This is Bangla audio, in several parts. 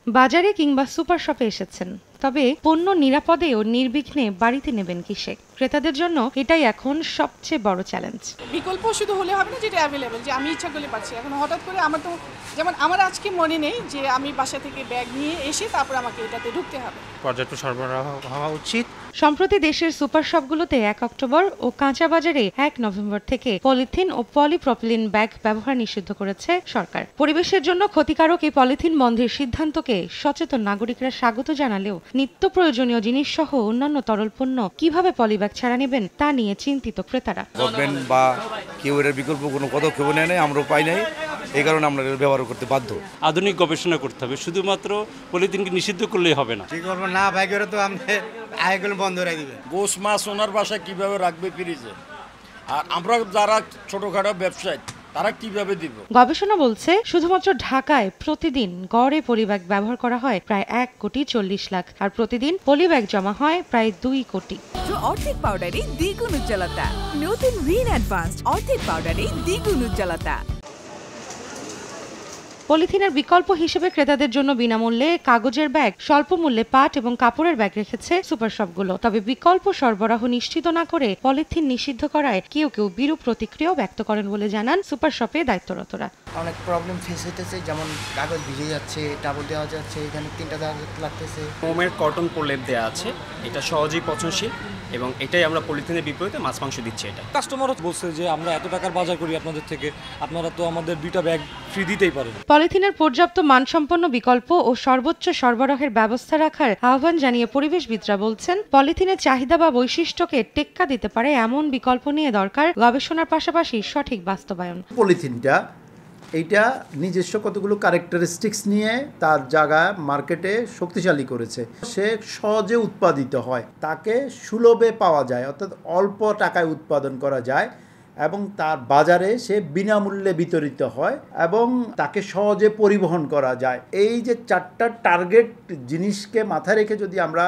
বাজারে কিংবা সুপার শপে এসেছেন, তবে পণ্য নিরাপদে ও নির্বিঘ্নে বাড়িতে নেবেন কিসে? ক্রেতাদের জন্য এটাই এখন সবচেয়ে বড় চ্যালেঞ্জ। বিকল্প শুধু হলে হবে না, যেটা অ্যাভেলেবেল, যে আমি ইচ্ছা করলে পাচ্ছি। এখন হঠাৎ করে আমার তো, যেমন আমার আজকে মনে নেই যে আমি বাসা থেকে ব্যাগ নিয়ে এসে তারপর আমাকে এটাতে ঢুকতে হবে। পর্যাপ্ত সরবরাহ হওয়া উচিত। সম্প্রতি দেশের সুপার শপগুলোতে ১ অক্টোবর ও কাঁচা বাজারে ১ নভেম্বর থেকে পলিথিন ও পলিপ্রপিলিন ব্যাগ ব্যবহার নিষিদ্ধ করেছে সরকার। পরিবেশের জন্য ক্ষতিকারক এই পলিথিন বন্ধের সিদ্ধান্তকে সচেতন নাগরিকরা স্বাগত জানালেও নিত্য প্রয়োজনীয় জিনিস সহ অন্যান্য তরল পণ্য কিভাবে পলিব্যাগ ছাড়া নেবেন তা নিয়ে চিন্তিত ক্রেতারা। গভর্নমেন্ট বা কেউ এর বিকল্প কোনো পদক্ষেপ নেয় নাই, আমরা পাই নাই, এই কারণে আমরা ব্যবহার করতে বাধ্য। আধুনিক গবেষণা করতে হবে, শুধুমাত্র পলিথিনকে নিষিদ্ধ করলেই হবে না। ঠিক করবো না ভাই, করে তো আমাদের আয়গুলো বন্ধ করে দিবে। গোশ মাছ ওনার বাসায় কিভাবে রাখবে ফ্রিজে, আর আমরা যারা ছোটখাটো ব্যবসায়ী তারা কিভাবে দিব? গবেষণা বলছে শুধুমাত্র ঢাকায় প্রতিদিন গড়ে পলিব্যাগ ব্যবহার করা হয় প্রায় ১,৪০,০০,০০০, আর প্রতিদিন পলিব্যাগ জমা হয় প্রায় ২ কোটি। অর্ধেক পাউডারে দ্বিগুণ উজ্জ্বলতা, নতুন রিন অ্যাডভান্সড অর্ধেক পাউডারে দ্বিগুণ উজ্জ্বলতা। পলিথিনের বিকল্প হিসেবে ক্রেতাদের জন্য বিনামূল্যে কাগজের ব্যাগ, স্বল্প মূল্যে পাট এবং কাপড়ের ব্যাগ রেখেছে সুপার শপগুলো। তবে বিকল্প সরবরাহ নিশ্চিত না করে পলিথিন নিষিদ্ধ করায় কেউ কেউ বিরূপ প্রতিক্রিয়াও ব্যক্ত করেন বলে জানান সুপার শপে দায়িত্বরতরা। অনেক প্রবলেম ফেস হইতেছে, যেমন কাগজ ভিজে যাচ্ছে, টাবল দেওয়া যাচ্ছে, এখানে 3টা দাগ লাগতেছে। মোমের কটন প্রলেপ দেওয়া আছে, এটা সহজেই পচনশীল এবং এটাই আমরা পলিথিনের বিপরীতে মাছ মাংস দিচ্ছি। এটা কাস্টমারও বলছে যে আমরা এত টাকার বাজার করি আপনাদের থেকে, আপনারা তো আমাদের 2টা ব্যাগ ফ্রি দিতেই পারেন। পলিথিনের পর্যাপ্ত মানসম্পন্ন বিকল্প ও সর্বোচ্চ সরবরাহের ব্যবস্থা রাখার আহ্বান জানিয়ে পরিবেশবিদরা বলছেন, পলিথিনের চাহিদা বা বৈশিষ্ট্যকে টেক্কা দিতে পারে এমন বিকল্প নিয়ে দরকার গবেষণার পাশাপাশি সঠিক বাস্তবায়ন। পলিথিনটা এইটা নিজস্ব কতগুলো ক্যারেক্টারিস্টিক্স নিয়ে তার জায়গা মার্কেটে শক্তিশালী করেছে। সে সহজে উৎপাদিত হয়, তাকে সুলভে পাওয়া যায়, অর্থাৎ অল্প টাকায় উৎপাদন করা যায় এবং তার বাজারে সে বিনামূল্যে বিতরিত হয় এবং তাকে সহজে পরিবহন করা যায়। এই যে 4টা টার্গেট জিনিসকে মাথায় রেখে যদি আমরা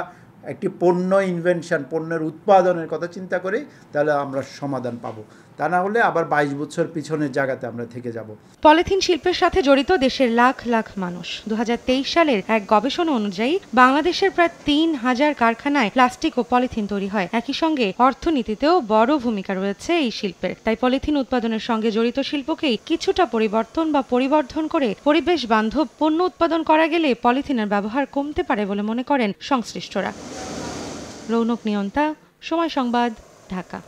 একটি পণ্য ইনভেনশন, পণ্যের উৎপাদনের কথা চিন্তা করি, তাহলে আমরা সমাধান পাবো। তা না হলে আবার 22 বছর পিছনের জায়গাতে আমরা থেকে যাব। পলিথিন শিল্পের সাথে জড়িত দেশের লাখ লাখ মানুষ। 2023 সালের এক গবেষণা অনুযায়ী বাংলাদেশের প্রায় 3,000 কারখানায় প্লাস্টিক ও পলিথিন তৈরি হয়। একই সঙ্গে অর্থনীতিতেও বড় ভূমিকা রয়েছে এই শিল্পের। তাই পলিথিন উৎপাদনের সঙ্গে জড়িত শিল্পকেই কিছুটা পরিবর্তন বা পরিবর্ধন করে পরিবেশ বান্ধব পণ্য উৎপাদন করা গেলে পলিথিনের ব্যবহার কমতে পারে বলে মনে করেন সংশ্লিষ্টরা। রৌনক নিয়ন্তা, সময় সংবাদ, ঢাকা।